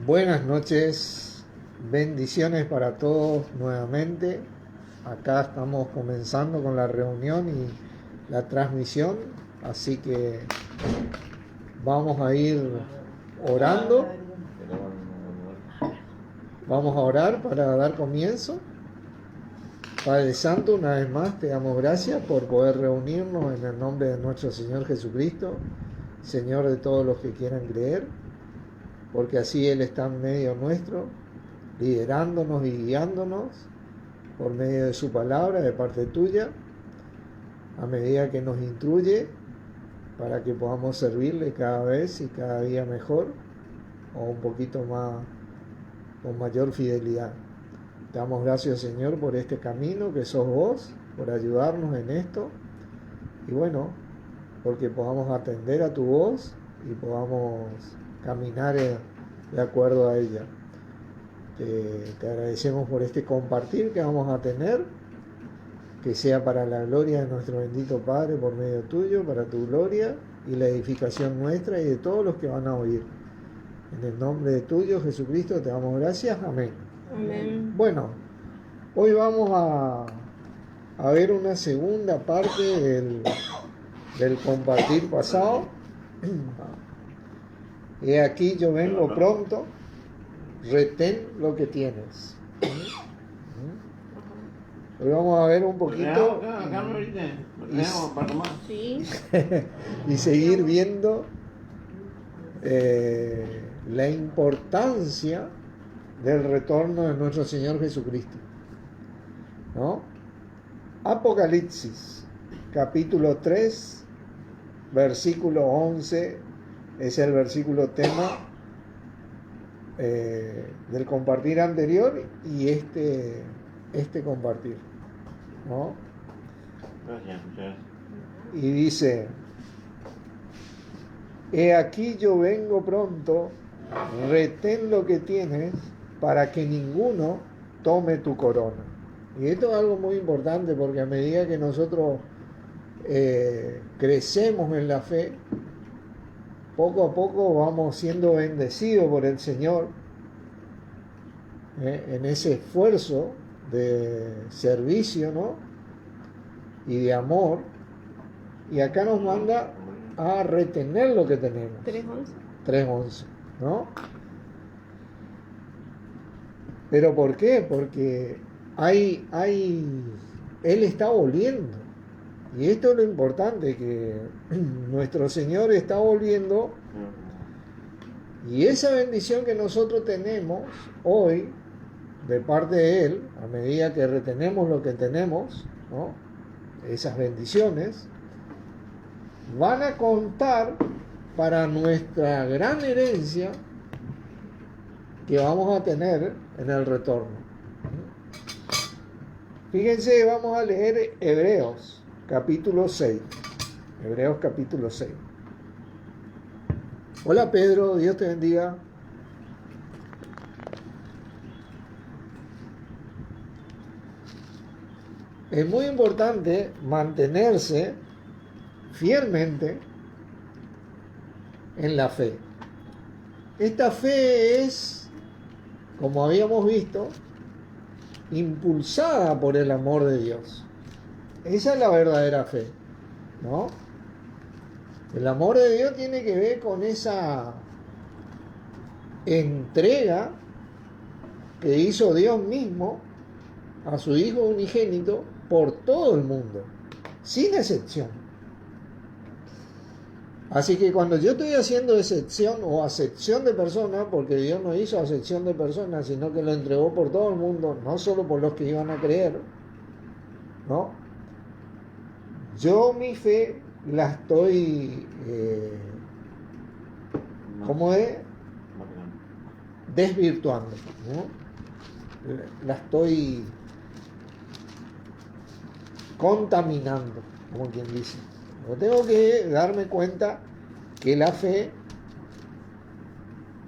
Buenas noches, bendiciones para todos nuevamente. Acá estamos comenzando con la reunión y la transmisión, así que vamos a ir orando. Vamos a orar para dar comienzo. Padre Santo, una vez más te damos gracias por poder reunirnos en el nombre de nuestro Señor Jesucristo, Señor de todos los que quieran creer, porque así Él está en medio nuestro, liderándonos y guiándonos por medio de su palabra, de parte tuya, a medida que nos instruye para que podamos servirle cada vez y cada día mejor, o un poquito más, con mayor fidelidad. Te damos gracias, Señor, por este camino que sos vos, por ayudarnos en esto, y bueno, porque podamos atender a tu voz y podamos caminar de acuerdo a ella. Te agradecemos por este compartir que vamos a tener, que sea para la gloria de nuestro bendito Padre por medio tuyo, para tu gloria y la edificación nuestra y de todos los que van a oír. En el nombre de tuyo, Jesucristo, te damos gracias. Amén. Amén. Bueno, hoy vamos a ver una segunda parte del compartir pasado. He aquí yo vengo pronto, retén lo que tienes. Hoy vamos a ver un poquito Sí. y seguir viendo la importancia del retorno de nuestro Señor Jesucristo, ¿no? Apocalipsis, capítulo 3, versículo 11, es el versículo tema del compartir anterior y este compartir, ¿no? Y dice: he aquí yo vengo pronto, retén lo que tienes para que ninguno tome tu corona. Y esto es algo muy importante, porque a medida que nosotros crecemos en la fe, poco a poco vamos siendo bendecidos por el Señor en ese esfuerzo de servicio, ¿no? Y de amor. Y acá nos manda a retener lo que tenemos. 3:11. 3:11, ¿no? ¿Pero por qué? Porque Él está volviendo. Y esto es lo importante, que nuestro Señor está volviendo. Y esa bendición que nosotros tenemos hoy, de parte de Él, a medida que retenemos lo que tenemos, ¿no? Esas bendiciones van a contar para nuestra gran herencia que vamos a tener en el retorno. Fíjense, vamos a leer Hebreos capítulo 6. Hebreos capítulo 6. Hola Pedro, Dios te bendiga. Es muy importante mantenerse fielmente en la fe. Esta fe es, como habíamos visto, impulsada por el amor de Dios. Esa es la verdadera fe, ¿no? El amor de Dios tiene que ver con esa entrega que hizo Dios mismo a su Hijo unigénito por todo el mundo, sin excepción. Así que cuando yo estoy haciendo excepción o acepción de personas, porque Dios no hizo acepción de personas, sino que lo entregó por todo el mundo, no solo por los que iban a creer, ¿no? Yo mi fe la estoy, ¿cómo es? Desvirtuando, ¿no? La estoy contaminando, como quien dice. Yo tengo que darme cuenta que la fe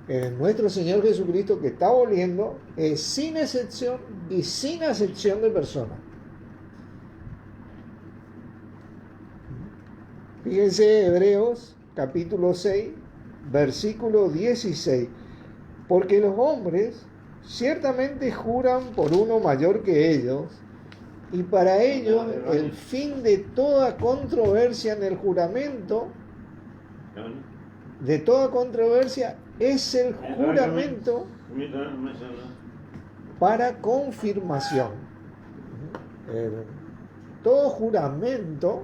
en nuestro Señor Jesucristo, que está volviendo, es sin excepción y sin acepción de personas. Fíjense, Hebreos capítulo 6, versículo 16. Porque los hombres ciertamente juran por uno mayor que ellos, y para ellos el fin de toda controversia en el juramento, de toda controversia, es el juramento para confirmación. Todo juramento,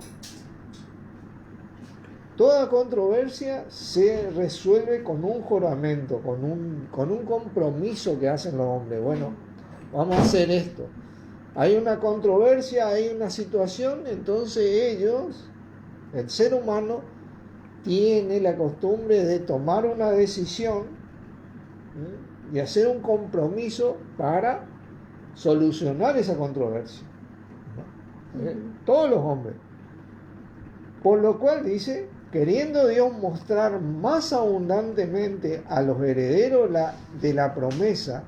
toda controversia se resuelve con un juramento, con un compromiso que hacen los hombres. Bueno, vamos a hacer esto. Hay una controversia, hay una situación, entonces ellos, el ser humano, tiene la costumbre de tomar una decisión y hacer un compromiso para solucionar esa controversia. Todos los hombres. Por lo cual dice, queriendo Dios mostrar más abundantemente a los herederos de la promesa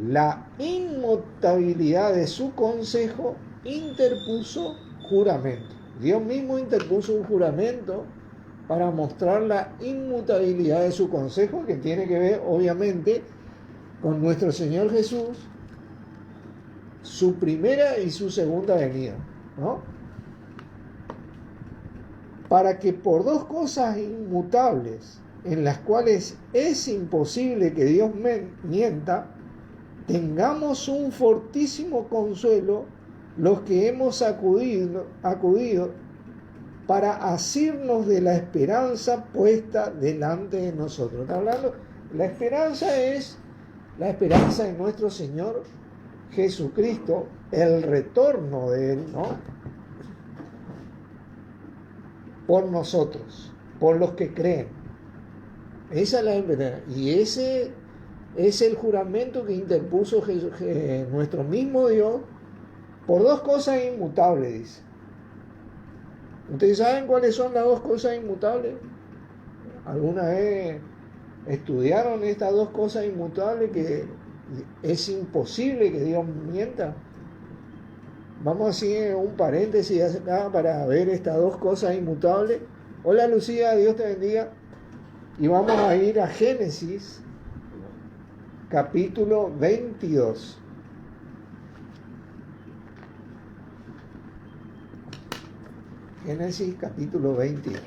la inmutabilidad de su consejo, interpuso juramento. Dios mismo interpuso un juramento para mostrar la inmutabilidad de su consejo, que tiene que ver obviamente con nuestro Señor Jesús, su primera y su segunda venida, ¿no? Para que por dos cosas inmutables, en las cuales es imposible que Dios mienta, tengamos un fortísimo consuelo los que hemos acudido para asirnos de la esperanza puesta delante de nosotros. ¿Está hablando? La esperanza es la esperanza de nuestro Señor Jesucristo, el retorno de Él, ¿no? Por nosotros, por los que creen. Esa es la esperanza. Y ese es el juramento que interpuso nuestro mismo Dios por dos cosas inmutables, dice. ¿Ustedes saben cuáles son las dos cosas inmutables? ¿Alguna vez estudiaron estas dos cosas inmutables que es imposible que Dios mienta? Vamos a hacer un paréntesis acá para ver estas dos cosas inmutables. Hola Lucía, Dios te bendiga. Y vamos a ir a Génesis, capítulo 22. Génesis, capítulo 22.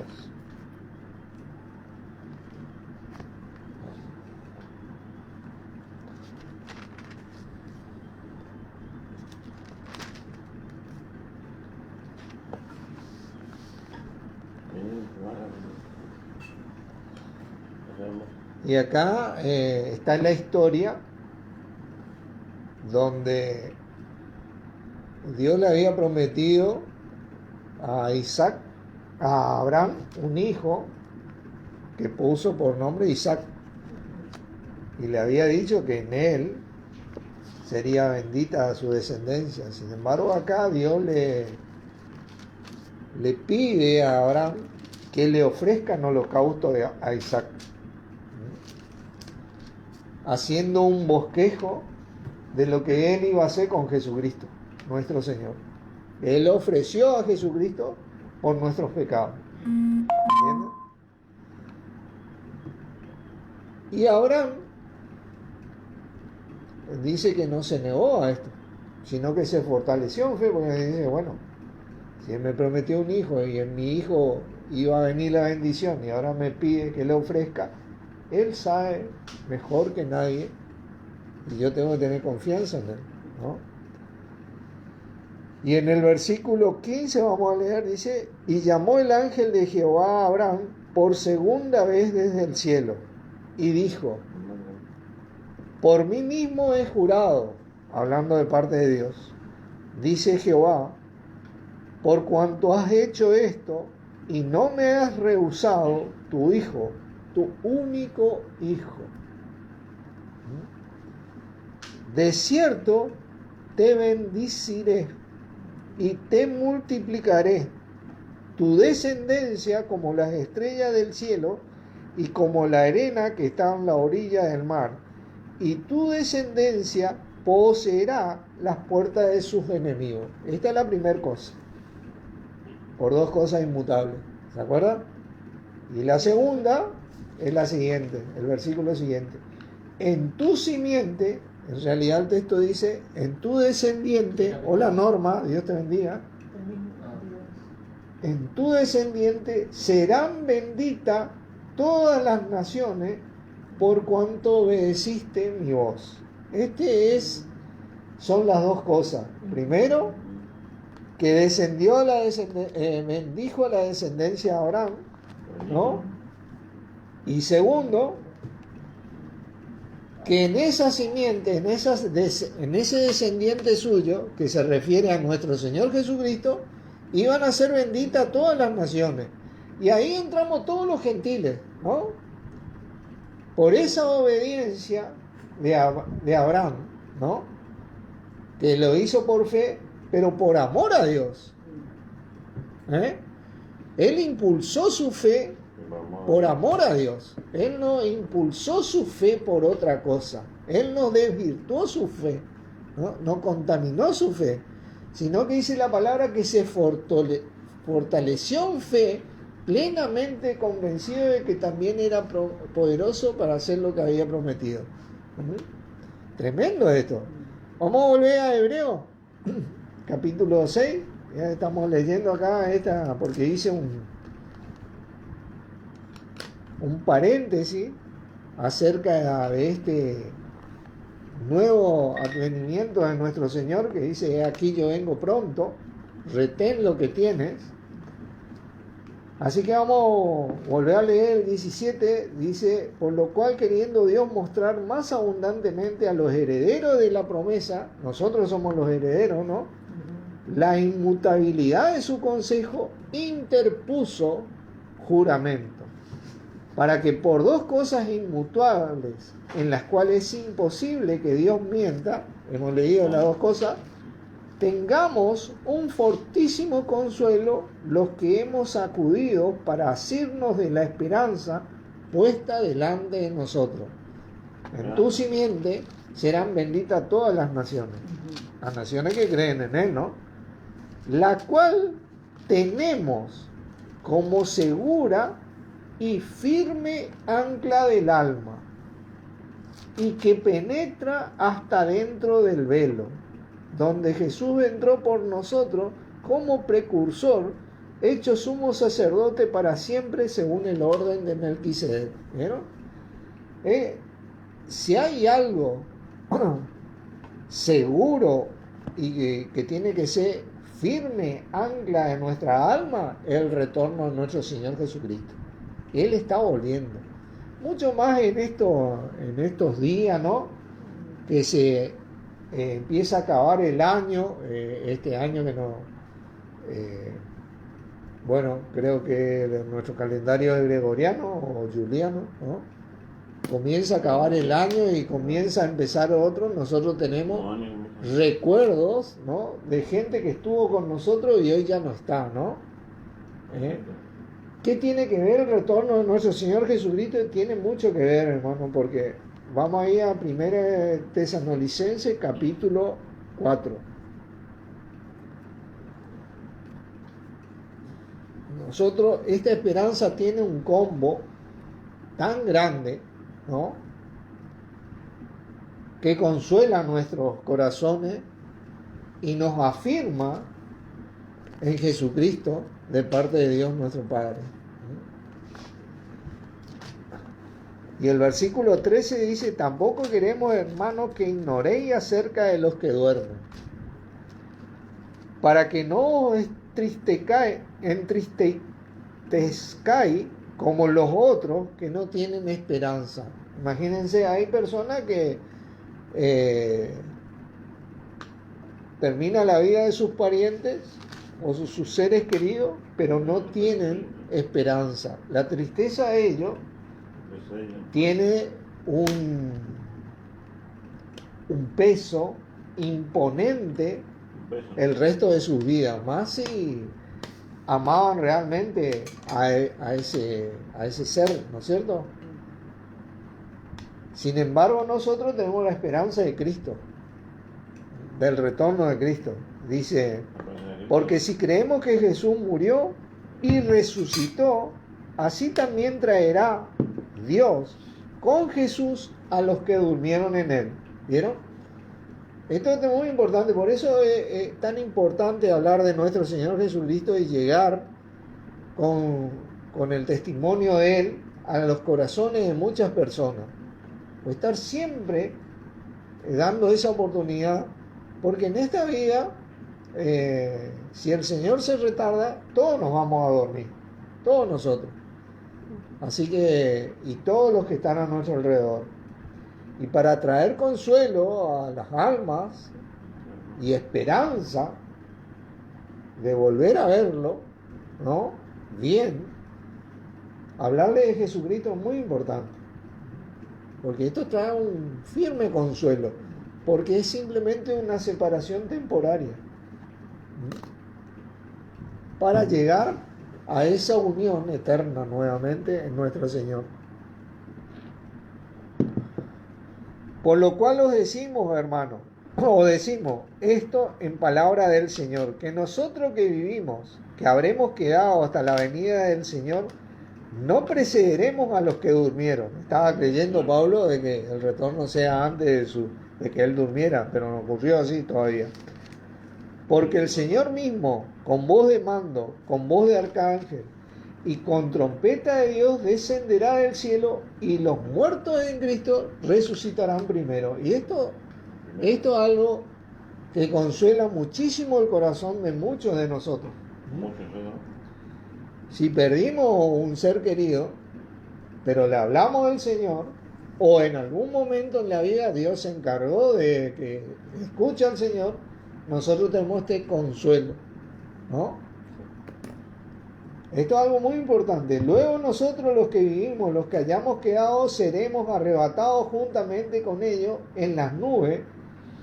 Y acá está la historia donde Dios le había prometido a Isaac, a Abraham, un hijo que puso por nombre Isaac. Y le había dicho que en él sería bendita su descendencia. Sin embargo, acá Dios le pide a Abraham que le ofrezca en holocausto a Isaac, haciendo un bosquejo de lo que él iba a hacer con Jesucristo, nuestro Señor. Él ofreció a Jesucristo por nuestros pecados. ¿Entienden? Y Abraham dice que no se negó a esto, sino que se fortaleció en fe, porque dice, bueno, si él me prometió un hijo y en mi hijo iba a venir la bendición y ahora me pide que le ofrezca, él sabe mejor que nadie y yo tengo que tener confianza en él, ¿no? Y en el versículo 15 vamos a leer, dice, y llamó el ángel de Jehová a Abraham por segunda vez desde el cielo y dijo, por mí mismo he jurado, hablando de parte de Dios, dice Jehová, por cuanto has hecho esto y no me has rehusado tu hijo, tu único hijo. De cierto te bendiciré y te multiplicaré tu descendencia como las estrellas del cielo y como la arena que está en la orilla del mar, y tu descendencia poseerá las puertas de sus enemigos. Esta es la primera cosa, por dos cosas inmutables, ¿se acuerdan? Y la segunda es la siguiente, el versículo siguiente, en tu simiente, en realidad el texto dice, en tu descendiente, hola Norma, Dios te bendiga, en tu descendiente serán benditas todas las naciones por cuanto obedeciste mi voz. Son las dos cosas. Primero, que bendijo a la descendencia de Abraham, ¿no? Y segundo, que en esa simiente, en ese descendiente suyo, que se refiere a nuestro Señor Jesucristo, iban a ser benditas todas las naciones. Y ahí entramos todos los gentiles, ¿no? Por esa obediencia de Abraham, ¿no? Que lo hizo por fe, pero por amor a Dios. Él impulsó su fe por amor a Dios. Él no impulsó su fe por otra cosa. Él no desvirtuó su fe, no contaminó su fe, sino que dice la palabra que se fortaleció en fe, plenamente convencido de que también era poderoso para hacer lo que había prometido. Tremendo esto. Vamos a volver a Hebreos, capítulo 6. Ya estamos leyendo acá porque hice un paréntesis acerca de este nuevo advenimiento de nuestro Señor, que dice: aquí yo vengo pronto, retén lo que tienes. Así que vamos a volver a leer el 17, dice: por lo cual, queriendo Dios mostrar más abundantemente a los herederos de la promesa, nosotros somos los herederos, ¿no?, la inmutabilidad de su consejo, interpuso juramento, para que por dos cosas inmutables, en las cuales es imposible que Dios mienta, hemos leído las dos cosas, tengamos un fortísimo consuelo los que hemos acudido para asirnos de la esperanza puesta delante de nosotros. En tu simiente serán benditas todas las naciones que creen en Él, ¿no? La cual tenemos como segura y firme ancla del alma, y que penetra hasta dentro del velo, donde Jesús entró por nosotros como precursor, hecho sumo sacerdote para siempre según el orden de Melquisedec. ¿Vieron? Si hay algo seguro y que tiene que ser firme ancla de nuestra alma, es el retorno de nuestro Señor Jesucristo. Él está volviendo. Mucho más en estos días, ¿no?, que se empieza a acabar el año, este año que no... creo que nuestro calendario es gregoriano o juliano, ¿no? Comienza a acabar el año y comienza a empezar otro. Nosotros tenemos recuerdos, ¿no?, de gente que estuvo con nosotros y hoy ya no está, ¿no? ¿Qué tiene que ver el retorno de nuestro Señor Jesucristo? Tiene mucho que ver, hermano, porque vamos a ir a 1 Tesalonicenses capítulo 4. Nosotros, esta esperanza tiene un combo tan grande, ¿no?, que consuela nuestros corazones y nos afirma en Jesucristo de parte de Dios nuestro Padre. Y el versículo 13 dice: tampoco queremos, hermanos, que ignoréis acerca de los que duermen, para que no os entristezcáis como los otros que no tienen esperanza. Imagínense, hay personas que termina la vida de sus parientes o sus seres queridos, pero no tienen esperanza. La tristeza de ellos tiene un peso imponente el resto de sus vidas, más si amaban realmente a ese ser, ¿no es cierto? Sin embargo, nosotros tenemos la esperanza de Cristo, del retorno de Cristo. Dice: porque si creemos que Jesús murió y resucitó, así también traerá Dios con Jesús a los que durmieron en él. ¿Vieron? Esto es muy importante, por eso es tan importante hablar de nuestro Señor Jesucristo y llegar con el testimonio de Él a los corazones de muchas personas. O estar siempre dando esa oportunidad, porque en esta vida, si el Señor se retarda, todos nos vamos a dormir, todos nosotros. Así que, y todos los que están a nuestro alrededor. Y para traer consuelo a las almas y esperanza de volver a verlo, ¿no? Bien, hablarle de Jesucristo es muy importante, porque esto trae un firme consuelo, porque es simplemente una separación temporaria para llegar a esa unión eterna nuevamente en nuestro Señor. Por lo cual os decimos, hermanos, o decimos esto en palabra del Señor, que nosotros que vivimos, que habremos quedado hasta la venida del Señor, no precederemos a los que durmieron. Estaba creyendo Pablo de que el retorno sea antes de que él durmiera, pero no ocurrió así todavía. Porque el Señor mismo, con voz de mando, con voz de arcángel y con trompeta de Dios, descenderá del cielo, y los muertos en Cristo resucitarán primero. Y esto es algo que consuela muchísimo el corazón de muchos de nosotros. Si perdimos un ser querido, pero le hablamos del Señor, o en algún momento en la vida Dios se encargó de que escuche al Señor, nosotros tenemos este consuelo, ¿no? Esto es algo muy importante. Luego nosotros, los que vivimos, los que hayamos quedado, seremos arrebatados juntamente con ellos en las nubes,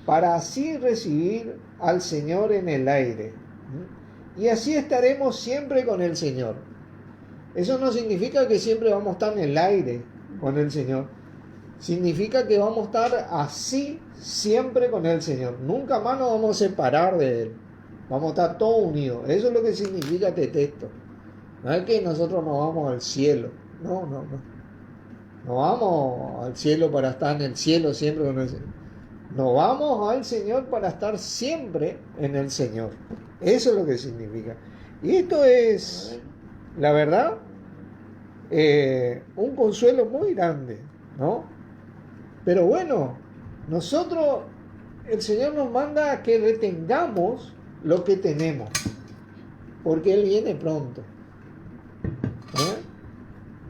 para así recibir al Señor en el aire. Y así estaremos siempre con el Señor. Eso no significa que siempre vamos a estar en el aire con el Señor. Significa que vamos a estar así siempre con el Señor. Nunca más nos vamos a separar de Él. Vamos a estar todos unidos. Eso es lo que significa este texto. No es que nosotros nos vamos al cielo. No. No vamos al cielo para estar en el cielo siempre con el Señor. Nos vamos al Señor para estar siempre en el Señor. Eso es lo que significa. Y esto es, la verdad, un consuelo muy grande, ¿no? Pero bueno, nosotros, el Señor nos manda a que retengamos lo que tenemos, porque Él viene pronto.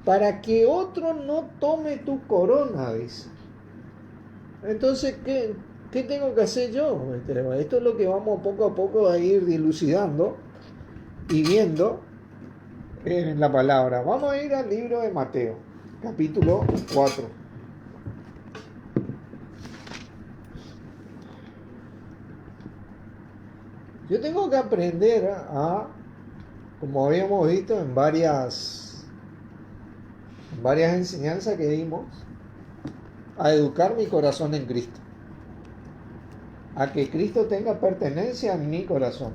Para que otro no tome tu corona, dice. Entonces, ¿qué tengo que hacer yo? Esto es lo que vamos poco a poco a ir dilucidando y viendo en la palabra. Vamos a ir al libro de Mateo, capítulo 4. Yo tengo que aprender a, como habíamos visto en varias enseñanzas que dimos, a educar mi corazón en Cristo, a que Cristo tenga pertenencia en mi corazón,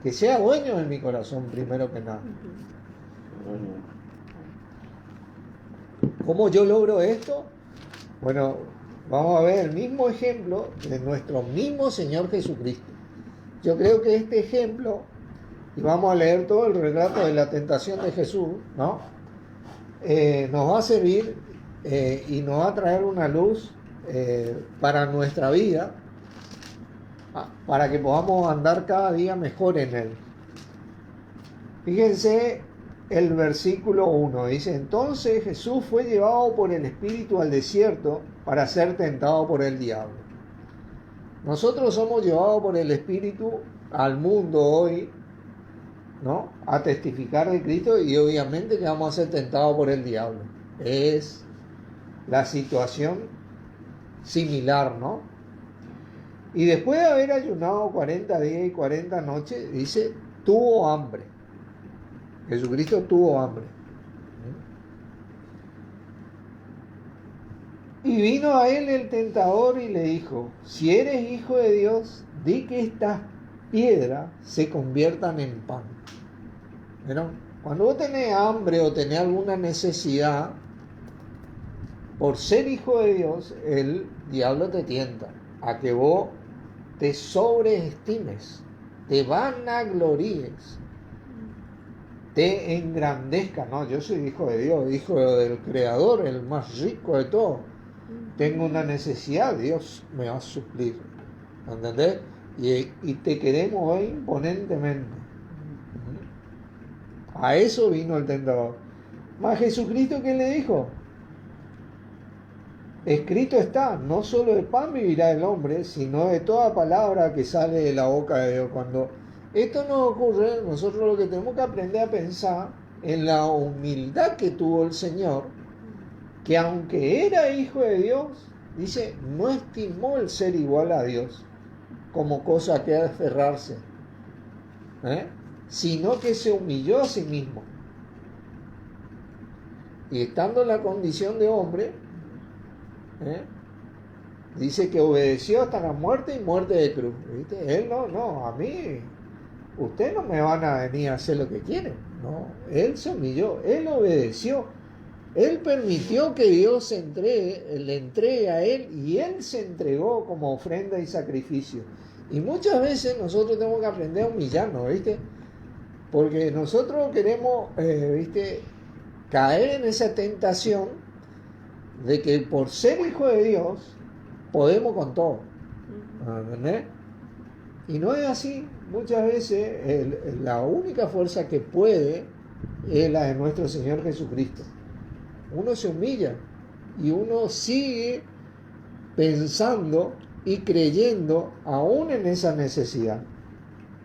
que sea dueño de mi corazón primero que nada. ¿Cómo yo logro esto? Bueno, vamos a ver el mismo ejemplo de nuestro mismo Señor Jesucristo. Yo creo que este ejemplo, y vamos a leer todo el relato de la tentación de Jesús, ¿no? Nos va a servir y nos va a traer una luz para nuestra vida, para que podamos andar cada día mejor en Él. Fíjense el versículo 1, dice: entonces Jesús fue llevado por el Espíritu al desierto para ser tentado por el diablo. Nosotros somos llevados por el Espíritu al mundo hoy, ¿no? A testificar de Cristo, y obviamente que vamos a ser tentados por el diablo. Es la situación similar, ¿no? Y después de haber ayunado 40 días y 40 noches, dice, tuvo hambre. Jesucristo tuvo hambre. Y vino a él el tentador y le dijo: si eres hijo de Dios, di que estas piedras se conviertan en pan. ¿Vieron? Cuando vos tenés hambre o tenés alguna necesidad, por ser hijo de Dios, el diablo te tienta a que vos te sobreestimes, te vanagloríes, te engrandezcas. No, yo soy hijo de Dios, hijo del Creador, el más rico de todos. Tengo una necesidad, Dios me va a suplir. ¿Entendés? Y te queremos mover imponentemente. A eso vino el tentador. Mas Jesucristo, ¿qué le dijo? Escrito está, no solo de pan vivirá el hombre, sino de toda palabra que sale de la boca de Dios. Cuando esto nos ocurre, nosotros lo que tenemos que aprender a pensar en la humildad que tuvo el Señor, que aunque era hijo de Dios, dice, no estimó el ser igual a Dios como cosa que aferrarse, sino que se humilló a sí mismo. Y estando en la condición de hombre, dice que obedeció hasta la muerte y muerte de cruz. ¿Viste? Él no, a mí, ustedes no me van a venir a hacer lo que quieren. No, él se humilló, él obedeció, él permitió que Dios le entregue a él y él se entregó como ofrenda y sacrificio. Y muchas veces nosotros tenemos que aprender a humillarnos, ¿viste? Porque nosotros queremos, ¿viste?, caer en esa tentación de que por ser hijo de Dios podemos con todo. ¿Entendés? Y no es así. Muchas veces la única fuerza que puede es la de nuestro Señor Jesucristo. Uno se humilla y uno sigue pensando y creyendo aún en esa necesidad.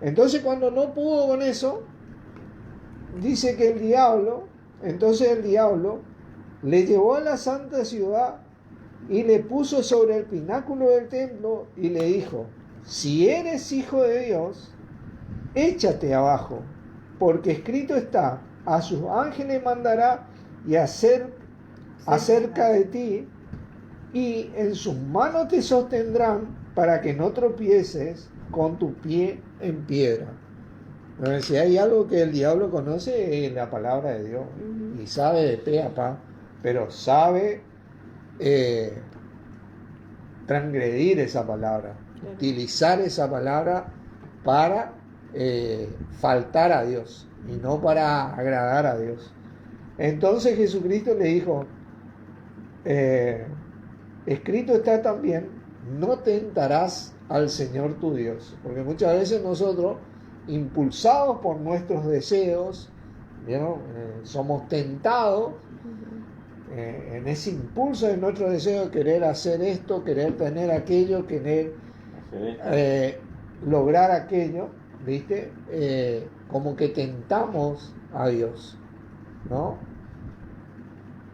Entonces, cuando no pudo con eso, dice que el diablo le llevó a la santa ciudad y le puso sobre el pináculo del templo y le dijo: si eres hijo de Dios, échate abajo, porque escrito está, a sus ángeles mandará y acerca de ti, y en sus manos te sostendrán para que no tropieces con tu pie en piedra. Entonces, si hay algo que el diablo conoce, es la palabra de Dios, y sabe de pe a pa, pero sabe transgredir esa palabra, utilizar esa palabra para faltar a Dios y no para agradar a Dios. Entonces Jesucristo le dijo, escrito está también, no tentarás al Señor tu Dios. Porque muchas veces nosotros, impulsados por nuestros deseos, somos tentados en ese impulso de nuestro deseo de querer hacer esto, querer tener aquello, querer lograr aquello, ¿viste? Como que tentamos a Dios, ¿no?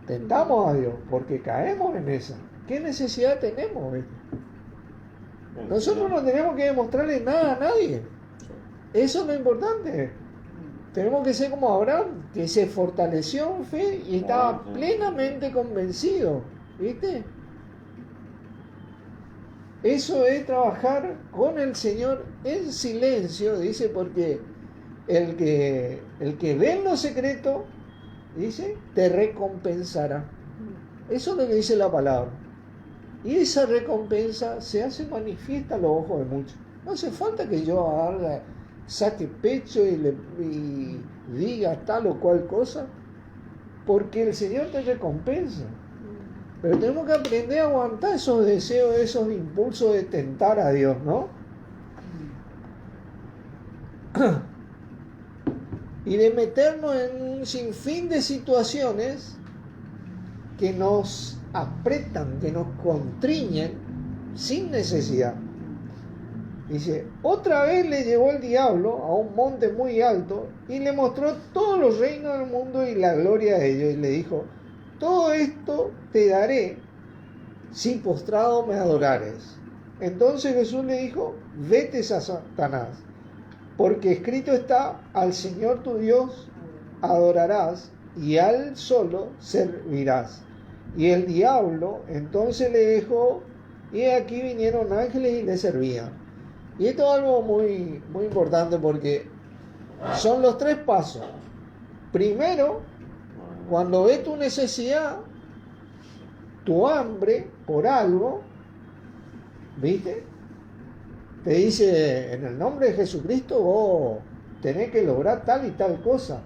Tentamos a Dios porque caemos en esa. ¿Qué necesidad tenemos? ¿Viste? Nosotros no tenemos que demostrarle nada a nadie. Eso es lo importante. Tenemos que ser como Abraham, que se fortaleció en fe y estaba plenamente convencido. ¿Viste? Eso es trabajar con el Señor en silencio, dice, porque el que ve en lo secreto, dice, te recompensará. Eso es lo que dice la palabra. Y esa recompensa se hace manifiesta a los ojos de muchos. No hace falta que yo saque pecho y diga tal o cual cosa, porque el Señor te recompensa. Pero tenemos que aprender a aguantar esos deseos, esos impulsos de tentar a Dios, ¿no? Y de meternos en un sinfín de situaciones que nos apretan, que nos constriñen sin necesidad. Dice, otra vez le llevó el diablo a un monte muy alto y le mostró todos los reinos del mundo y la gloria de ellos. Y le dijo, todo esto te daré si postrado me adorares. Entonces Jesús le dijo, vete a Satanás, porque escrito está, al Señor tu Dios adorarás y a Él solo servirás. Y el diablo entonces le dejó, y aquí vinieron ángeles y le servían. Y esto es algo muy, muy importante porque son los 3 pasos. Primero, cuando ves tu necesidad, tu hambre por algo, ¿viste? Te dice, en el nombre de Jesucristo vos tenés que lograr tal y tal cosa.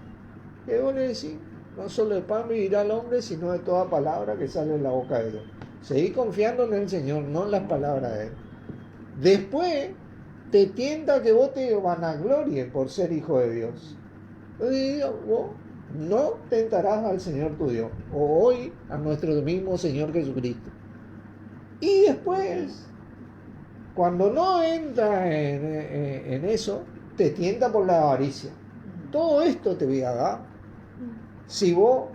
Y vos le decís, no solo de pan vivirá el hombre, sino de toda palabra que sale de la boca de Dios. Seguí confiando en el Señor, no en las palabras de Él. Después te tienta que vos te vanaglories por ser hijo de Dios. Entonces vos no tentarás al Señor tu Dios, o hoy a nuestro mismo Señor Jesucristo. Y después, cuando no entra en eso, te tienta por la avaricia. Todo esto te voy a dar si vos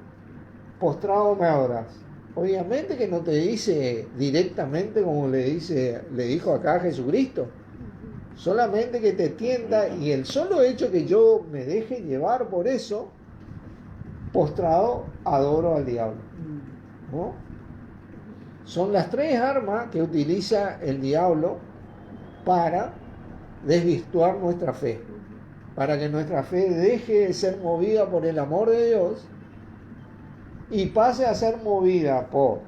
postrado me adorás. Obviamente que no te dice directamente como le dijo acá a Jesucristo. Solamente que te tienta, y el solo hecho que yo me deje llevar por eso, postrado adoro al diablo, ¿no? Son las tres armas que utiliza el diablo para desvirtuar nuestra fe, para que nuestra fe deje de ser movida por el amor de Dios y pase a ser movida por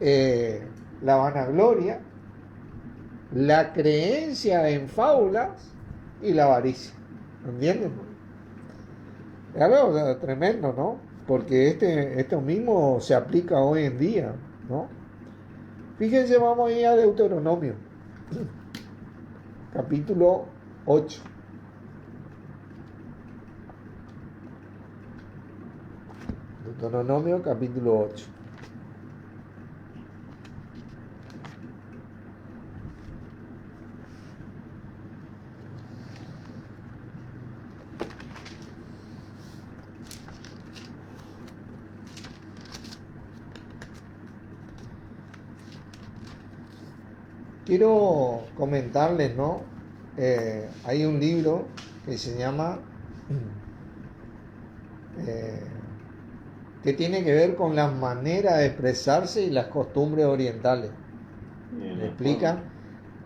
la vanagloria, la creencia en fábulas y la avaricia. ¿Entienden? Es algo tremendo, ¿no? Porque esto mismo se aplica hoy en día, ¿no? Fíjense, vamos a ir a Deuteronomio, capítulo 8. Deuteronomio, capítulo 8. Quiero comentarles, ¿no? Hay un libro que se llama que tiene que ver con las maneras de expresarse y las costumbres orientales. ¿Me explican?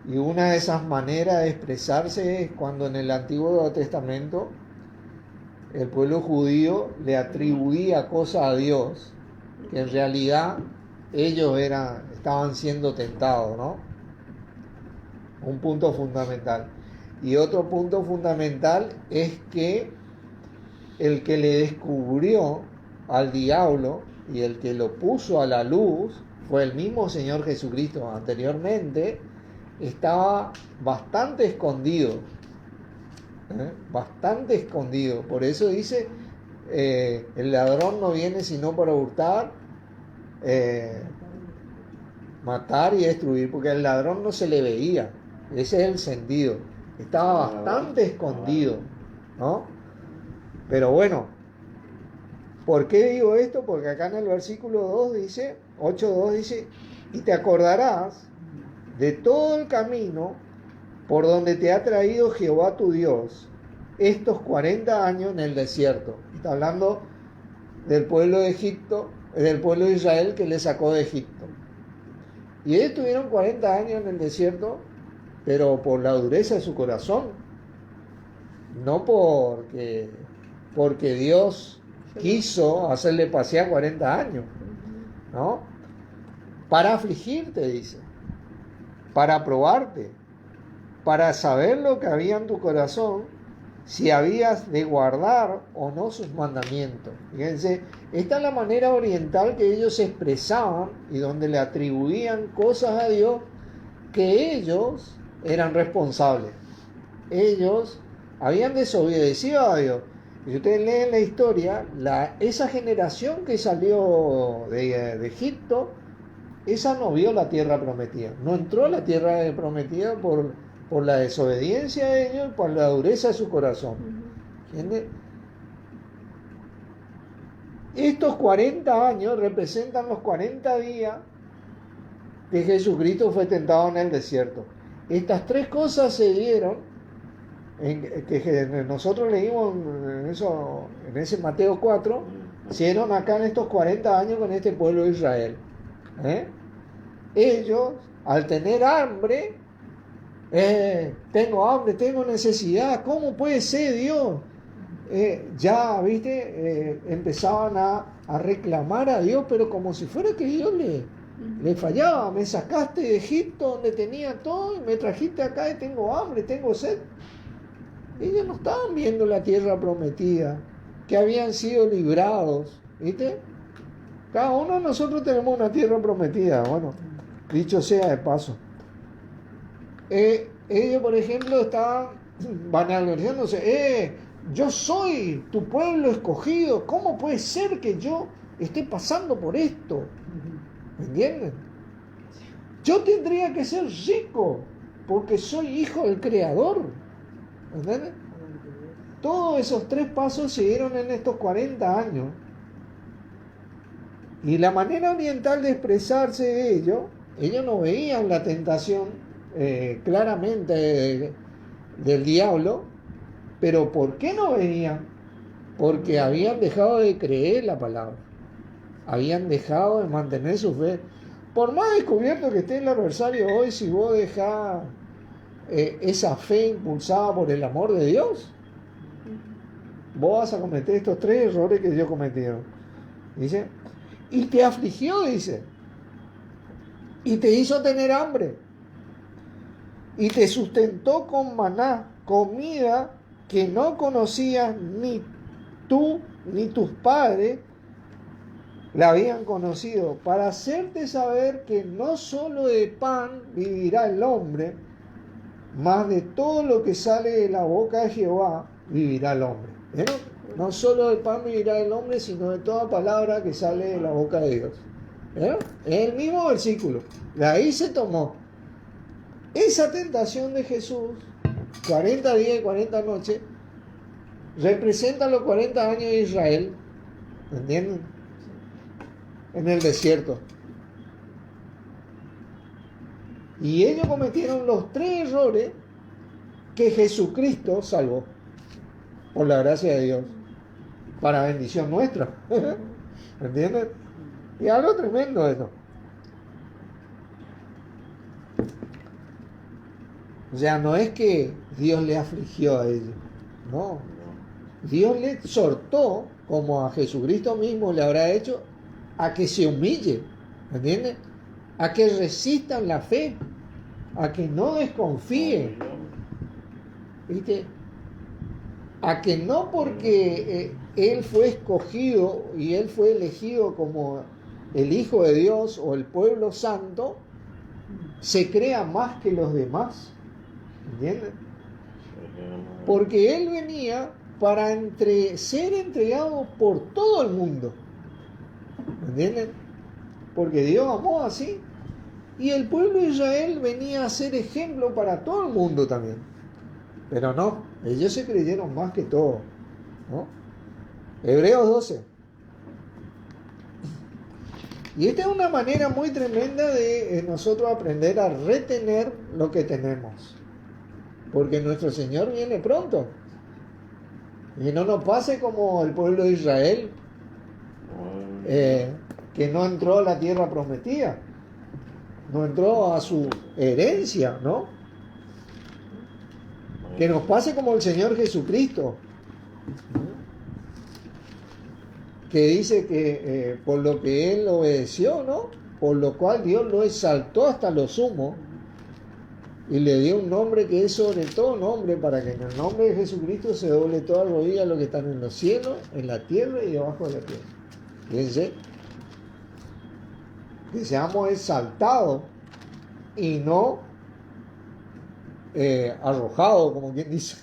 Y una de esas maneras de expresarse es cuando en el Antiguo Testamento el pueblo judío le atribuía cosas a Dios que en realidad ellos estaban siendo tentados, ¿no? Un punto fundamental. Y otro punto fundamental es que el que le descubrió al diablo y el que lo puso a la luz fue el mismo Señor Jesucristo. Anteriormente estaba bastante escondido, bastante escondido. Por eso dice, el ladrón no viene sino para hurtar, matar y destruir, porque al ladrón no se le veía. Ese es el sentido. Estaba bastante escondido, ¿no? Pero bueno, ¿por qué digo esto? Porque acá en el versículo 2 dice, 8:2 dice, y te acordarás de todo el camino por donde te ha traído Jehová tu Dios estos 40 años en el desierto. Está hablando del pueblo de Egipto, del pueblo de Israel que le sacó de Egipto. Y ellos estuvieron 40 años en el desierto, pero por la dureza de su corazón, no porque Dios quiso hacerle pasear 40 años, ¿no? Para afligirte, dice, para probarte, para saber lo que había en tu corazón, si habías de guardar o no sus mandamientos. Fíjense, esta es la manera oriental que ellos expresaban y donde le atribuían cosas a Dios que ellos eran responsables. Ellos habían desobedecido a Dios. Si ustedes leen la historia, esa generación que salió de Egipto, esa no vio la tierra prometida. No entró a la tierra prometida por la desobediencia de ellos, por la dureza de su corazón. ¿Entiendes? Estos 40 años representan los 40 días que Jesucristo fue tentado en el desierto. Estas tres cosas se dieron, que nosotros leímos en ese Mateo 4, se dieron acá en estos 40 años con este pueblo de Israel. Ellos, al tener hambre, tengo hambre, tengo necesidad, ¿cómo puede ser Dios ya, viste, empezaban a reclamar a Dios, pero como si fuera que Dios le fallaba. Me sacaste de Egipto donde tenía todo y me trajiste acá y tengo hambre, tengo sed. Ellos no estaban viendo la tierra prometida, que habían sido librados, ¿viste? Cada uno de nosotros tenemos una tierra prometida, bueno, dicho sea de paso. Ellos, por ejemplo, estaban vanagloriándose, yo soy tu pueblo escogido, ¿cómo puede ser que yo esté pasando por esto? ¿Me entienden? Yo tendría que ser rico, porque soy hijo del Creador. ¿Me entienden? Todos esos 3 pasos se dieron en estos 40 años. Y la manera oriental de expresarse de ellos no veían la tentación claramente del diablo, pero ¿por qué no veían? Porque habían dejado de creer la palabra, habían dejado de mantener su fe. Por más descubierto que esté el adversario hoy, si vos dejás esa fe impulsada por el amor de Dios, vos vas a cometer estos 3 errores que ellos cometieron. Dice, y te afligió, dice, y te hizo tener hambre, y te sustentó con maná, comida que no conocías ni tú ni tus padres la habían conocido, para hacerte saber que no solo de pan vivirá el hombre, mas de todo lo que sale de la boca de Jehová vivirá el hombre. ¿Vieron? No solo de pan vivirá el hombre, sino de toda palabra que sale de la boca de Dios. ¿Vieron? Es el mismo versículo. De ahí se tomó. Esa tentación de Jesús, 40 días y 40 noches, representa los 40 años de Israel, ¿entienden? En el desierto. Y ellos cometieron los 3 errores que Jesucristo salvó, por la gracia de Dios, para bendición nuestra. ¿Entienden? Y algo tremendo esto. O sea, no es que Dios le afligió a ellos, no. Dios le exhortó, como a Jesucristo mismo le habrá hecho, a que se humille, ¿entiendes? A que resistan la fe, a que no desconfíen, ¿viste? A que no porque Él fue escogido y Él fue elegido como el Hijo de Dios o el pueblo santo, se crea más que los demás, ¿entiendes? Porque Él venía para ser entregado por todo el mundo, ¿entienden? Porque Dios amó así, y el pueblo de Israel venía a ser ejemplo para todo el mundo también. Pero no, ellos se creyeron más que todo, ¿no? Hebreos 12. Y esta es una manera muy tremenda de nosotros aprender a retener lo que tenemos, porque nuestro Señor viene pronto. Y no nos pase como el pueblo de Israel, que no entró a la tierra prometida, no entró a su herencia, ¿no? Que nos pase como el Señor Jesucristo, que dice que por lo que Él obedeció, ¿no? Por lo cual Dios lo exaltó hasta lo sumo y le dio un nombre que es sobre todo nombre, para que en el nombre de Jesucristo se doble toda rodilla a los que están en los cielos, en la tierra y debajo de la tierra. Fíjense, que seamos exaltados y no arrojados, como quien dice.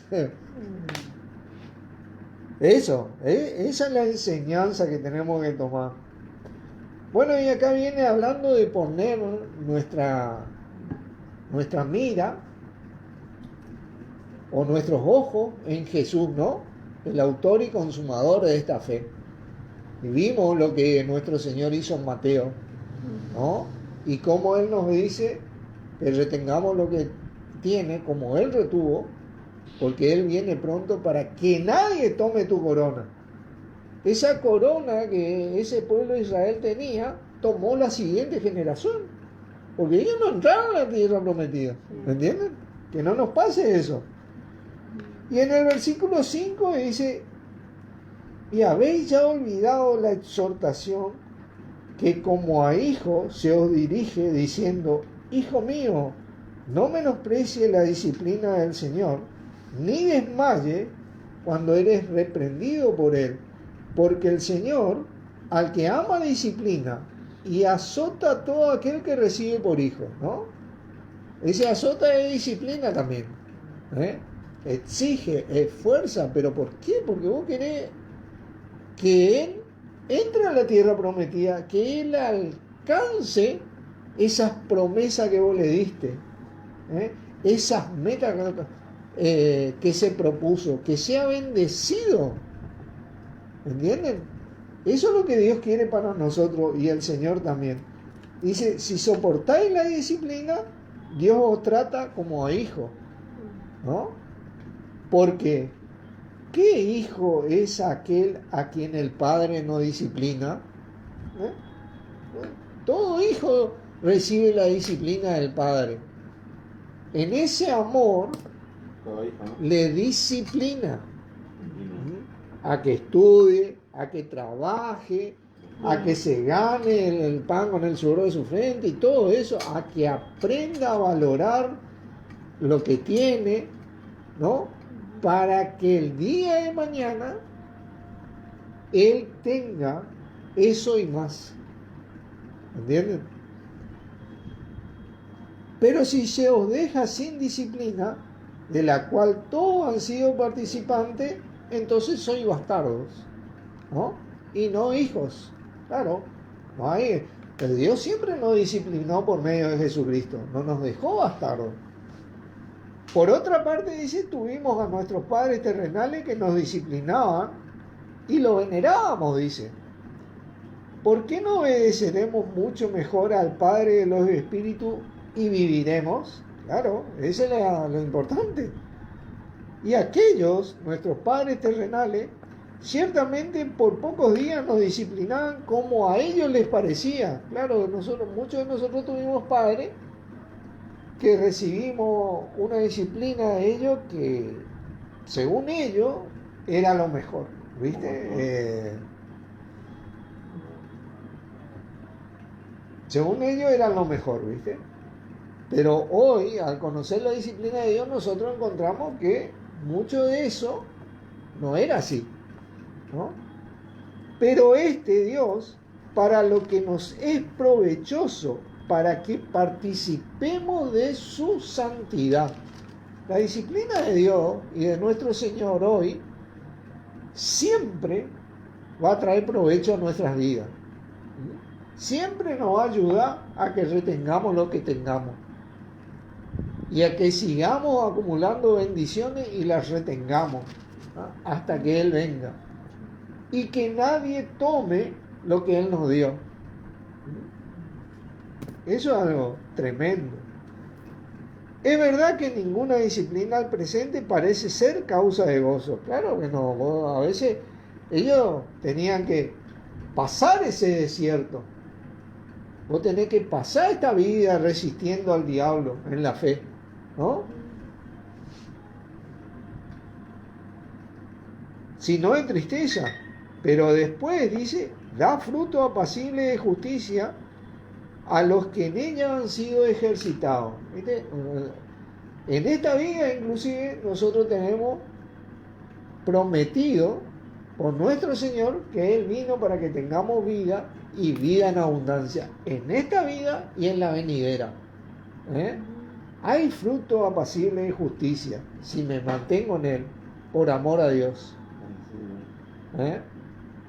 Eso, esa es la enseñanza que tenemos que tomar. Bueno, y acá viene hablando de poner nuestra mira o nuestros ojos en Jesús, ¿no? El autor y consumador de esta fe. Y vimos lo que nuestro Señor hizo en Mateo, ¿no? Y cómo Él nos dice que retengamos lo que tiene, como Él retuvo, porque Él viene pronto para que nadie tome tu corona. Esa corona que ese pueblo de Israel tenía, tomó la siguiente generación, porque ellos no entraron a la tierra prometida, ¿me entienden? Que no nos pase eso. Y en el versículo 5 dice, y habéis ya olvidado la exhortación que como a hijo se os dirige diciendo: Hijo mío, no menosprecie la disciplina del Señor, ni desmaye cuando eres reprendido por Él, porque el Señor, al que ama, disciplina y azota a todo aquel que recibe por hijo, ¿no? Dice, azota es disciplina también, ¿eh? Exige, esfuerza, pero ¿por qué? Porque vos querés que Él entre a la tierra prometida, que Él alcance esas promesas que vos le diste, esas metas que se propuso, que sea bendecido. ¿Entienden? Eso es lo que Dios quiere para nosotros y el Señor también. Dice, si soportáis la disciplina, Dios os trata como a hijos, ¿no? Porque ¿qué hijo es aquel a quien el padre no disciplina? Todo hijo recibe la disciplina del padre. En ese amor le disciplina a que estudie, a que trabaje, a que se gane el pan con el sudor de su frente y todo eso, a que aprenda a valorar lo que tiene, ¿no? Para que el día de mañana él tenga eso y más. ¿Entienden? Pero si se os deja sin disciplina, de la cual todos han sido participantes, entonces sois bastardos, ¿no? Y no hijos. Claro, no hay. El Dios siempre nos disciplinó por medio de Jesucristo, no nos dejó bastardos. Por otra parte, dice, tuvimos a nuestros padres terrenales que nos disciplinaban y lo venerábamos, dice. ¿Por qué no obedeceremos mucho mejor al Padre de los Espíritus y viviremos? Claro, eso es lo importante. Y aquellos, nuestros padres terrenales, ciertamente por pocos días nos disciplinaban como a ellos les parecía. Claro, muchos de nosotros tuvimos padres que recibimos una disciplina de ellos que, según ellos, era lo mejor, ¿viste? Según ellos era lo mejor, ¿viste? Pero hoy, al conocer la disciplina de Dios, nosotros encontramos que mucho de eso no era así, ¿no? Pero este Dios, para lo que nos es provechoso, para que participemos de su santidad. La disciplina de Dios y de nuestro Señor hoy siempre va a traer provecho a nuestras vidas. Siempre nos va a ayudar a que retengamos lo que tengamos y a que sigamos acumulando bendiciones y las retengamos, ¿no? Hasta que Él venga y que nadie tome lo que Él nos dio. Eso es algo tremendo. Es verdad que ninguna disciplina al presente parece ser causa de gozo. Claro que no. A veces ellos tenían que pasar ese desierto. Vos tenés que pasar esta vida resistiendo al diablo en la fe, ¿no? Si no es tristeza, pero después dice, da fruto apacible de justicia a los que en ella han sido ejercitados. ¿Viste? En esta vida inclusive nosotros tenemos prometido por nuestro Señor que Él vino para que tengamos vida y vida en abundancia en esta vida y en la venidera. Hay fruto apacible de justicia si me mantengo en Él por amor a Dios.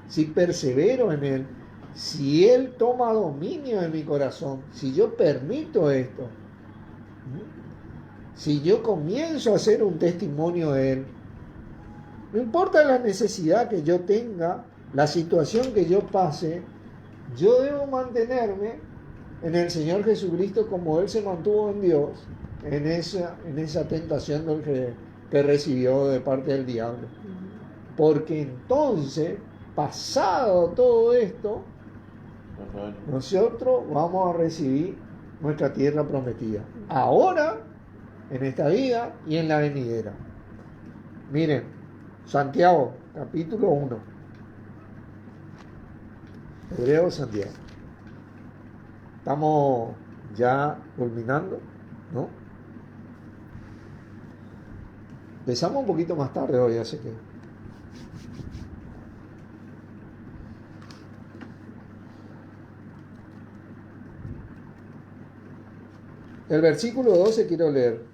Si persevero en Él, si Él toma dominio de mi corazón, si yo permito esto, si yo comienzo a hacer un testimonio de Él, no importa la necesidad que yo tenga, la situación que yo pase, yo debo mantenerme en el Señor Jesucristo como Él se mantuvo en Dios, en esa tentación que recibió de parte del diablo. Porque entonces, pasado todo esto, nosotros vamos a recibir nuestra tierra prometida. Ahora, en esta vida y en la venidera. Miren, Santiago, capítulo 1. Hebreo Santiago. Estamos ya culminando, ¿no? Empezamos un poquito más tarde hoy, así que... El versículo 12 quiero leer.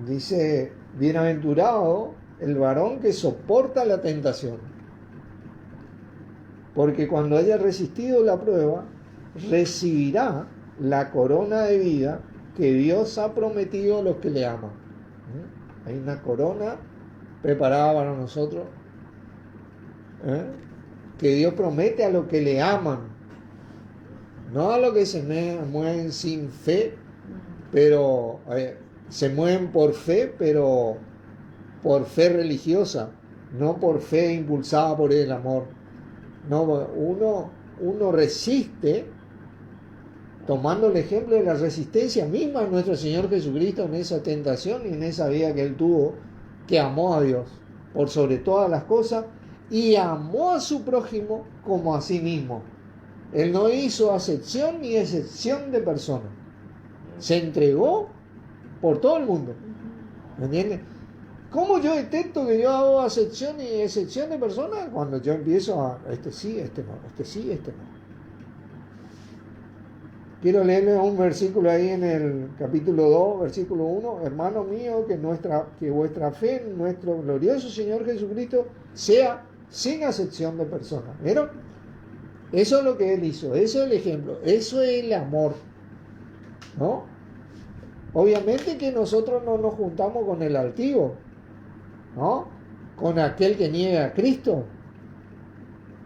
Dice, bienaventurado el varón que soporta la tentación, porque cuando haya resistido la prueba, recibirá la corona de vida que Dios ha prometido a los que le aman. Hay una corona preparada para nosotros, que Dios promete a los que le aman, no a los que se mueven sin fe, pero se mueven por fe, pero por fe religiosa, no por fe impulsada por el amor. No, uno resiste tomando el ejemplo de la resistencia misma de nuestro Señor Jesucristo en esa tentación y en esa vida que Él tuvo, que amó a Dios por sobre todas las cosas y amó a su prójimo como a sí mismo. Él no hizo acepción ni excepción de persona. Se entregó por todo el mundo. ¿Me entiendes? ¿Cómo yo detecto que yo hago acepción y excepción de personas? Cuando yo empiezo a este sí, este no, este sí, este no. Quiero leerle un versículo ahí en el capítulo 2, versículo 1. Hermano mío, que vuestra fe en nuestro glorioso Señor Jesucristo sea sin acepción de personas. ¿Vieron? Eso es lo que Él hizo, eso es el ejemplo, eso es el amor, ¿no? Obviamente que nosotros no nos juntamos con el altivo, ¿no? Con aquel que niega a Cristo,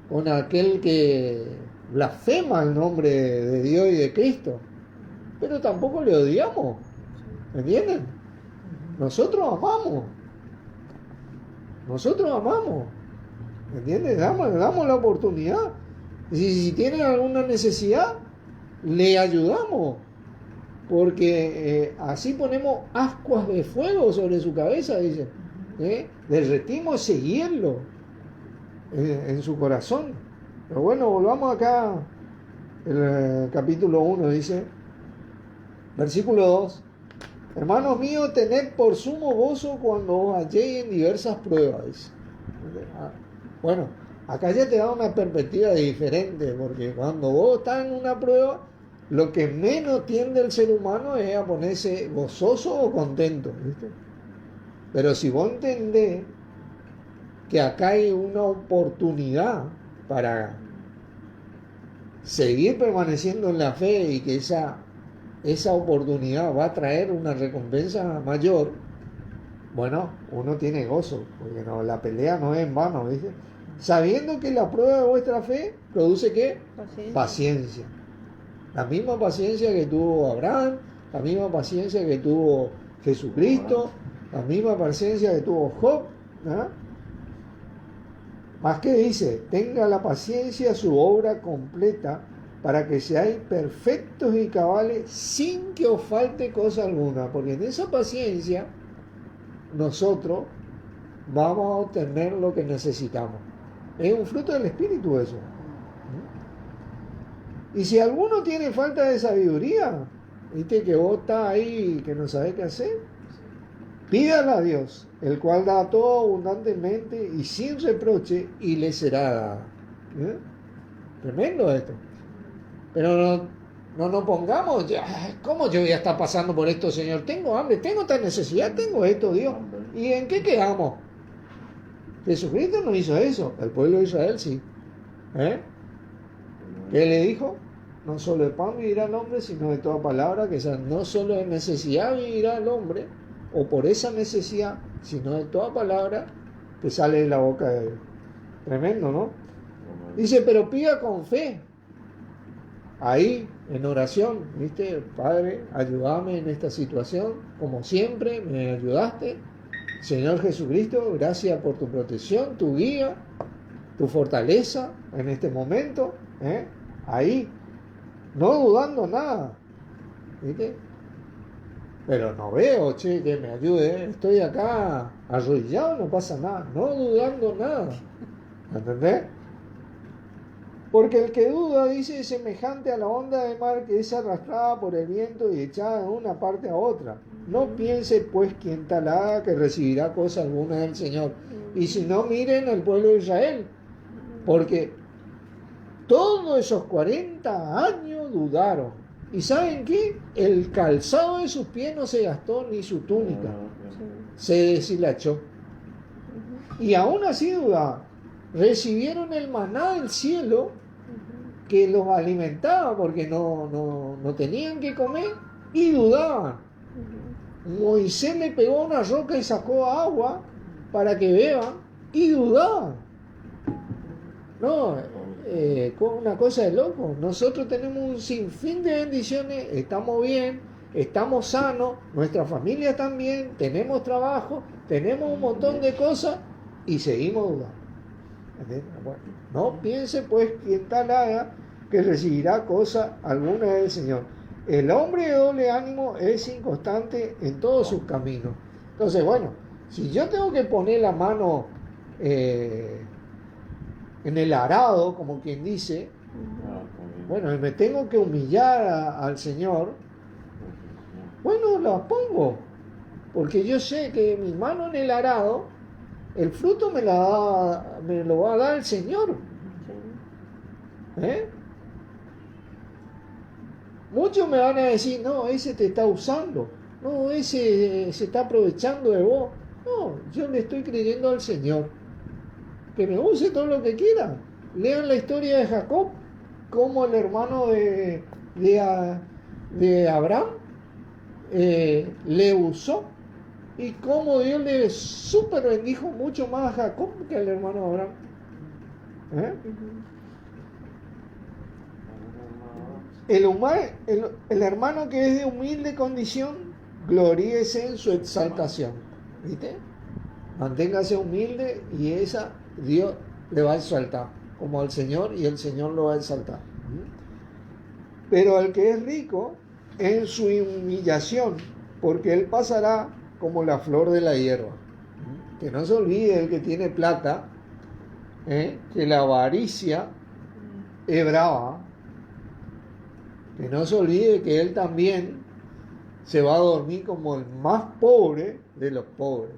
con aquel que blasfema el nombre de Dios y de Cristo, pero tampoco le odiamos, ¿me entienden? Nosotros amamos, ¿me entienden? Damos la oportunidad. Si tienen alguna necesidad, le ayudamos, porque así ponemos ascuas de fuego sobre su cabeza, dice, derretimos ese hielo en su corazón. Pero bueno, volvamos acá, el capítulo 1 dice, versículo 2, hermanos míos, tened por sumo gozo cuando os halléis en diversas pruebas, dice. Bueno, acá ya te da una perspectiva diferente, porque cuando vos estás en una prueba, lo que menos tiende el ser humano es a ponerse gozoso o contento, ¿viste? Pero si vos entendés que acá hay una oportunidad para seguir permaneciendo en la fe y que esa oportunidad va a traer una recompensa mayor, bueno, uno tiene gozo, porque no, la pelea no es en vano, ¿viste? Sabiendo que la prueba de vuestra fe produce ¿qué? Paciencia. La misma paciencia que tuvo Abraham, la misma paciencia que tuvo Jesucristo, la misma paciencia que tuvo Job, ¿no? Más que dice, tenga la paciencia su obra completa para que seáis perfectos y cabales sin que os falte cosa alguna, porque en esa paciencia nosotros vamos a obtener lo que necesitamos. Es un fruto del Espíritu eso. Y si alguno tiene falta de sabiduría, viste que vos estás ahí que no sabés qué hacer, pídala a Dios, el cual da todo abundantemente y sin reproche, y le será dada. Tremendo esto. Pero no nos pongamos, ¿cómo yo voy a estar pasando por esto, Señor? Tengo hambre, tengo esta necesidad, tengo esto, Dios. ¿Y en qué quedamos? Jesucristo no hizo eso, el pueblo de Israel sí. ¿Qué le dijo? No solo de pan vivirá el hombre, sino de toda palabra que sea. No solo de necesidad vivirá el hombre, o por esa necesidad, sino de toda palabra que sale de la boca de Dios. Tremendo, ¿no? Dice, pero pida con fe. Ahí, en oración, ¿viste? Padre, ayúdame en esta situación, como siempre me ayudaste. Señor Jesucristo, gracias por tu protección, tu guía, tu fortaleza en este momento. Ahí, no dudando nada, ¿viste? Pero no veo, che, que me ayude, estoy acá arrodillado, no pasa nada, no dudando nada, ¿entendés? Porque el que duda, dice, es semejante a la onda de mar que es arrastrada por el viento y echada de una parte a otra. No piense pues quien tal haga que recibirá cosa alguna del Señor. Y si no, miren al pueblo de Israel. Porque todos esos 40 años dudaron. ¿Y saben qué? El calzado de sus pies no se gastó ni su túnica. Se deshilachó. Y aún así dudaban. Recibieron el maná del cielo que los alimentaba porque no tenían que comer y dudaban. Moisés le pegó a una roca y sacó agua para que beban y dudaban. No, una cosa de loco. Nosotros tenemos un sinfín de bendiciones, estamos bien, estamos sanos, nuestra familia también, tenemos trabajo, tenemos un montón de cosas y seguimos dudando. Bueno, no piense pues quien tal haga que recibirá cosa alguna del Señor. El hombre de doble ánimo es inconstante en todos sus caminos. Entonces, bueno, si yo tengo que poner la mano en el arado, como quien dice, bueno, y me tengo que humillar al Señor, bueno, la pongo, porque yo sé que mi mano en el arado, el fruto me lo va a dar el Señor. Muchos me van a decir, no, ese te está usando, no, ese se está aprovechando de vos. No, yo le estoy creyendo al Señor. Que me use todo lo que quiera. Lean la historia de Jacob, como el hermano de Abraham le usó y cómo Dios le super bendijo mucho más a Jacob que al hermano de Abraham. El hermano que es de humilde condición, gloríese en su exaltación. ¿Viste? Manténgase humilde y esa Dios le va a exaltar, como al Señor, y el Señor lo va a exaltar. Pero el que es rico en su humillación, porque él pasará como la flor de la hierba. Que no se olvide el que tiene plata, que la avaricia es brava. Que no se olvide que él también se va a dormir como el más pobre de los pobres.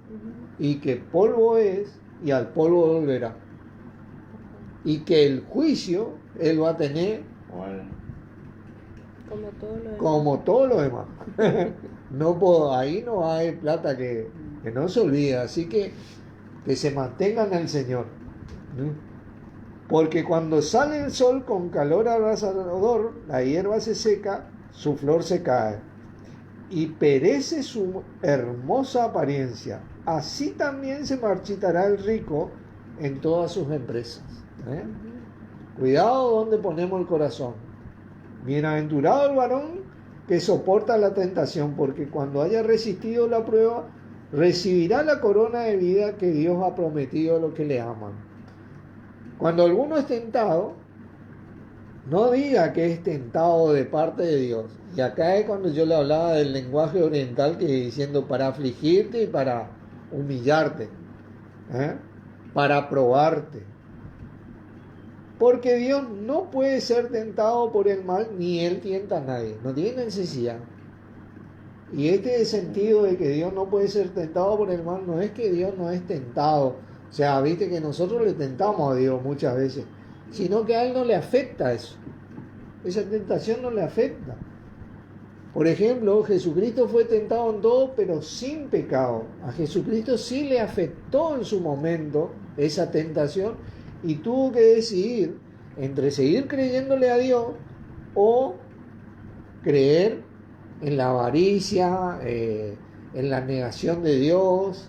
Y que polvo es y al polvo volverá. Y que el juicio él va a tener como todo lo demás. Ahí no hay plata que no se olvide. Así que se mantengan en el Señor. Porque cuando sale el sol con calor abrasador, la hierba se seca, su flor se cae y perece su hermosa apariencia. Así también se marchitará el rico en todas sus empresas. Cuidado donde ponemos el corazón. Bienaventurado el varón que soporta la tentación, porque cuando haya resistido la prueba, recibirá la corona de vida que Dios ha prometido a los que le aman. Cuando alguno es tentado, no diga que es tentado de parte de Dios. Y acá es cuando yo le hablaba del lenguaje oriental, que diciendo para afligirte y para humillarte, para probarte. Porque Dios no puede ser tentado por el mal, ni Él tienta a nadie. No tiene necesidad. Y este sentido de que Dios no puede ser tentado por el mal, no es que Dios no es tentado. O sea, viste que nosotros le tentamos a Dios muchas veces, sino que a Él no le afecta eso. Esa tentación no le afecta. Por ejemplo, Jesucristo fue tentado en todo, pero sin pecado. A Jesucristo sí le afectó en su momento esa tentación y tuvo que decidir entre seguir creyéndole a Dios o creer en la avaricia, en la negación de Dios,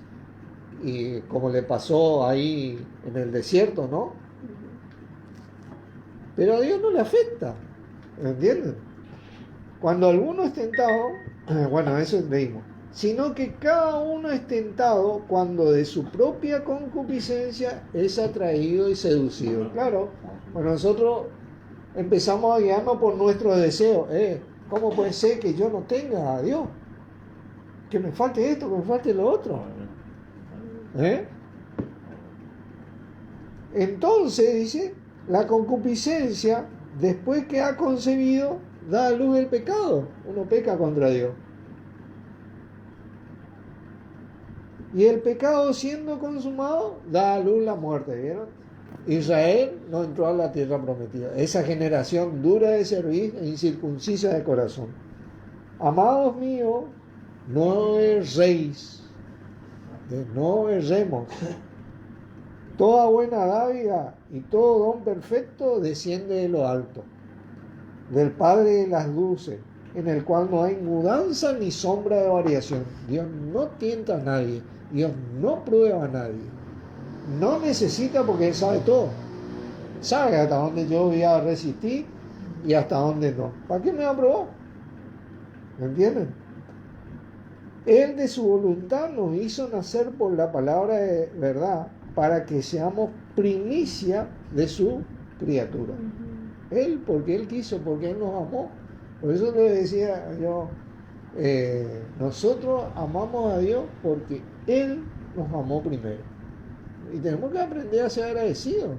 y como le pasó ahí en el desierto, ¿no? Pero a Dios no le afecta, ¿entienden? Cuando alguno es tentado, bueno, eso leímos, sino que cada uno es tentado cuando de su propia concupiscencia es atraído y seducido. Claro, bueno, nosotros empezamos a guiarnos por nuestros deseos. ¿Cómo puede ser que yo no tenga a Dios? Que me falte esto, que me falte lo otro. Entonces, dice, La concupiscencia, después que ha concebido, da a luz el pecado. Uno peca contra Dios. Y el pecado siendo consumado, da a luz la muerte, ¿vieron? Israel no entró a la tierra prometida. Esa generación dura de servir e incircuncisa de corazón. Amados míos, no erréis, no erremos. Toda buena dádiva y todo don perfecto desciende de lo alto, del Padre de las luces, en el cual no hay mudanza ni sombra de variación. Dios no tienta a nadie, Dios no prueba a nadie, no necesita porque Él sabe todo. Sabe hasta dónde yo voy a resistir y hasta dónde no. ¿Para qué me va a probar? ¿Me entienden? Él de su voluntad nos hizo nacer por la palabra de verdad para que seamos primicia de su criatura. Él, porque Él quiso, porque Él nos amó. Por eso le decía yo, nosotros amamos a Dios porque Él nos amó primero. Y tenemos que aprender a ser agradecidos,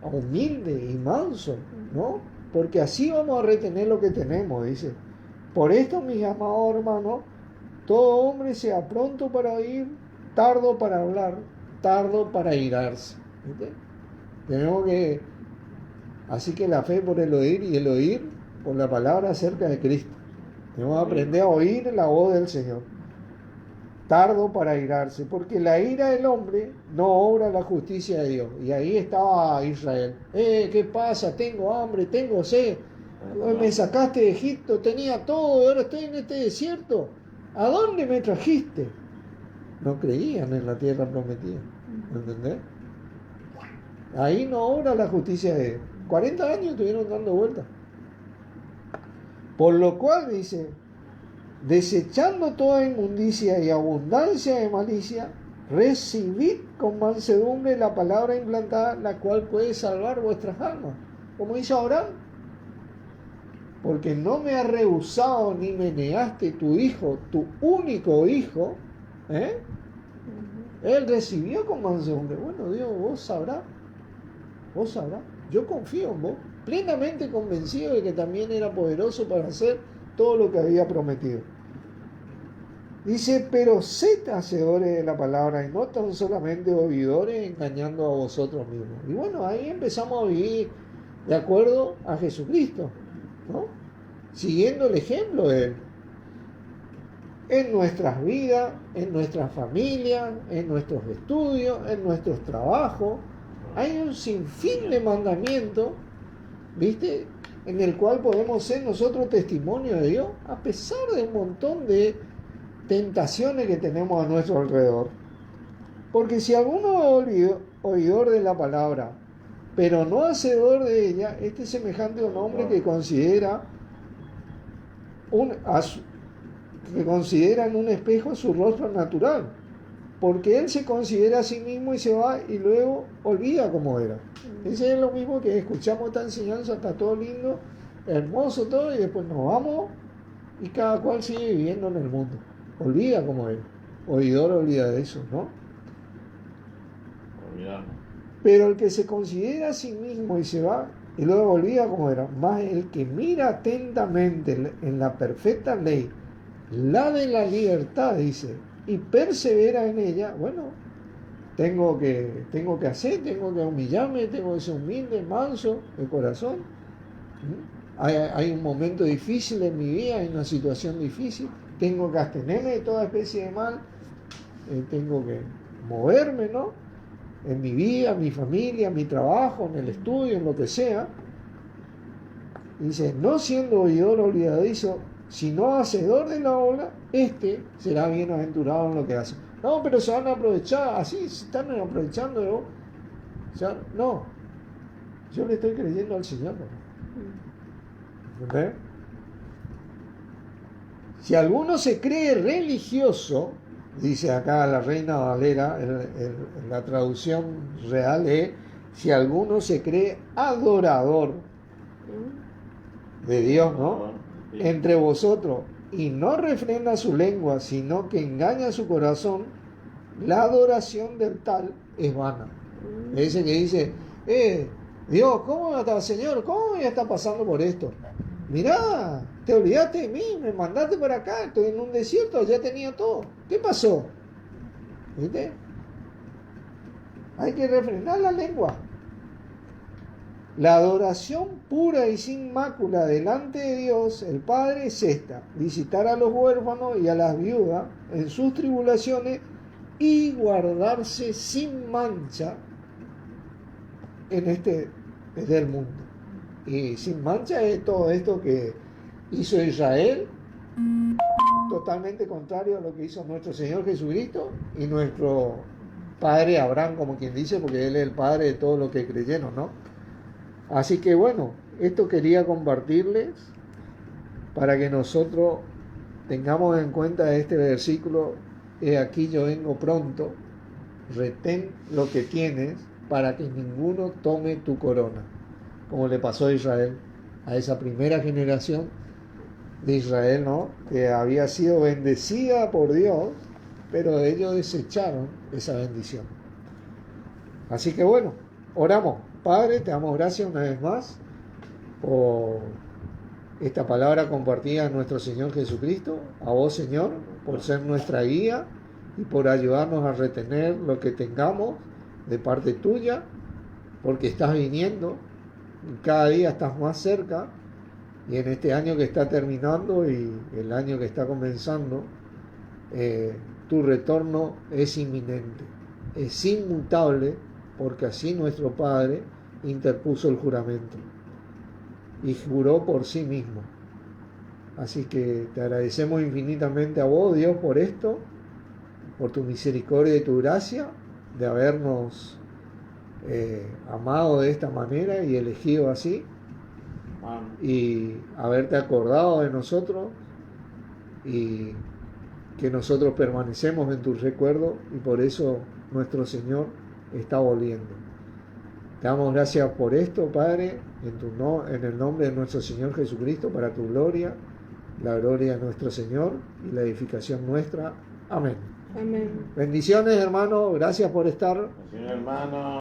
humildes y mansos, ¿no? Porque así vamos a retener lo que tenemos, dice. Por esto, mis amados hermanos, todo hombre sea pronto para oír, tardo para hablar, tardo para irarse. ¿Viste? Tenemos que... Así que la fe por el oír y el oír por la palabra acerca de Cristo. Tenemos que aprender a oír la voz del Señor. Tardo para irarse, porque la ira del hombre no obra la justicia de Dios. Y ahí estaba Israel. ¿Qué pasa? Tengo hambre, tengo sed. Me sacaste de Egipto, tenía todo, y ahora estoy en este desierto. ¿A dónde me trajiste? No creían en la tierra prometida. ¿Entendés? Ahí no obra la justicia de Dios. 40 años estuvieron dando vueltas. Por lo cual dice, desechando toda inmundicia y abundancia de malicia, recibid con mansedumbre la palabra implantada, la cual puede salvar vuestras almas. Como dice Abraham, porque no me has rehusado ni me negaste tu hijo, tu único hijo, Él recibió con mansedumbre. Bueno, Dios, vos sabrás. Yo confío en vos, plenamente convencido de que también era poderoso para hacer todo lo que había prometido. Dice, pero sed hacedores de la palabra y no tan solamente oidores, engañando a vosotros mismos. Y bueno, ahí empezamos a vivir de acuerdo a Jesucristo, ¿no? Siguiendo el ejemplo de Él. En nuestras vidas, en nuestras familias, en nuestros estudios, en nuestros trabajos. Hay un sinfín de mandamientos, ¿viste? En el cual podemos ser nosotros testimonio de Dios, a pesar de un montón de tentaciones que tenemos a nuestro alrededor. Porque si alguno es oidor de la palabra, pero no hacedor de ella, este es semejante a un hombre que considera en un espejo su rostro natural. Porque él se considera a sí mismo y se va y luego olvida cómo era. Ese es lo mismo que escuchamos esta enseñanza, está todo lindo, hermoso todo, y después nos vamos y cada cual sigue viviendo en el mundo. Olvida cómo era. Oidor olvida de eso, ¿no? Olvidamos. Pero el que se considera a sí mismo y se va y luego olvida cómo era, más el que mira atentamente en la perfecta ley, la de la libertad, dice, y persevera en ella, bueno, tengo que humillarme, tengo que ser humilde, manso, de corazón. Hay un momento difícil en mi vida, hay una situación difícil, tengo que abstenerme de toda especie de mal, tengo que moverme, ¿no? En mi vida, en mi familia, en mi trabajo, en el estudio, en lo que sea. Dice, no siendo oidor olvidadizo, sino hacedor de la obra, este será bienaventurado en lo que hace. No, pero se van a aprovechar, así se están aprovechando de vos. O sea, no, yo le estoy creyendo al Señor. ¿Entendés? Si alguno se cree religioso, dice acá la Reina Valera, la traducción real es, si alguno se cree adorador de Dios, ¿no? Entre vosotros, y no refrena su lengua, sino que engaña su corazón, la adoración del tal es vana. Ese que dice, Dios, ¿cómo está, Señor? ¿Cómo ya está pasando por esto? Mirá, te olvidaste de mí, me mandaste para acá, estoy en un desierto, ya tenía todo. ¿Qué pasó? ¿Viste? Hay que refrenar la lengua. La adoración pura y sin mácula delante de Dios, el Padre, es esta: visitar a los huérfanos y a las viudas en sus tribulaciones y guardarse sin mancha en este del mundo. Y sin mancha es todo esto que hizo Israel, totalmente contrario a lo que hizo nuestro Señor Jesucristo y nuestro Padre Abraham, como quien dice, porque Él es el Padre de todos los que creyeron, ¿no? Así que bueno, esto quería compartirles para que nosotros tengamos en cuenta este versículo: he aquí yo vengo pronto, retén lo que tienes para que ninguno tome tu corona, como le pasó a Israel, a esa primera generación de Israel, ¿no? Que había sido bendecida por Dios, pero ellos desecharon esa bendición. Así que bueno, oramos. Padre, te damos gracias una vez más por esta palabra compartida en nuestro Señor Jesucristo. A vos, Señor, por ser nuestra guía y por ayudarnos a retener lo que tengamos de parte tuya, porque estás viniendo y cada día estás más cerca, y en este año que está terminando y el año que está comenzando, tu retorno es inminente, es inmutable, porque así nuestro Padre interpuso el juramento y juró por sí mismo. Así que te agradecemos infinitamente a vos, Dios, por esto, por tu misericordia y tu gracia de habernos amado de esta manera y elegido así, y haberte acordado de nosotros, y que nosotros permanecemos en tu recuerdo, y por eso nuestro Señor está volviendo. Te damos gracias por esto, Padre, en el nombre de nuestro Señor Jesucristo, para tu gloria, la gloria de nuestro Señor y la edificación nuestra. Amén. Amén. Bendiciones, hermano. Gracias por estar. Bendiciones, hermano.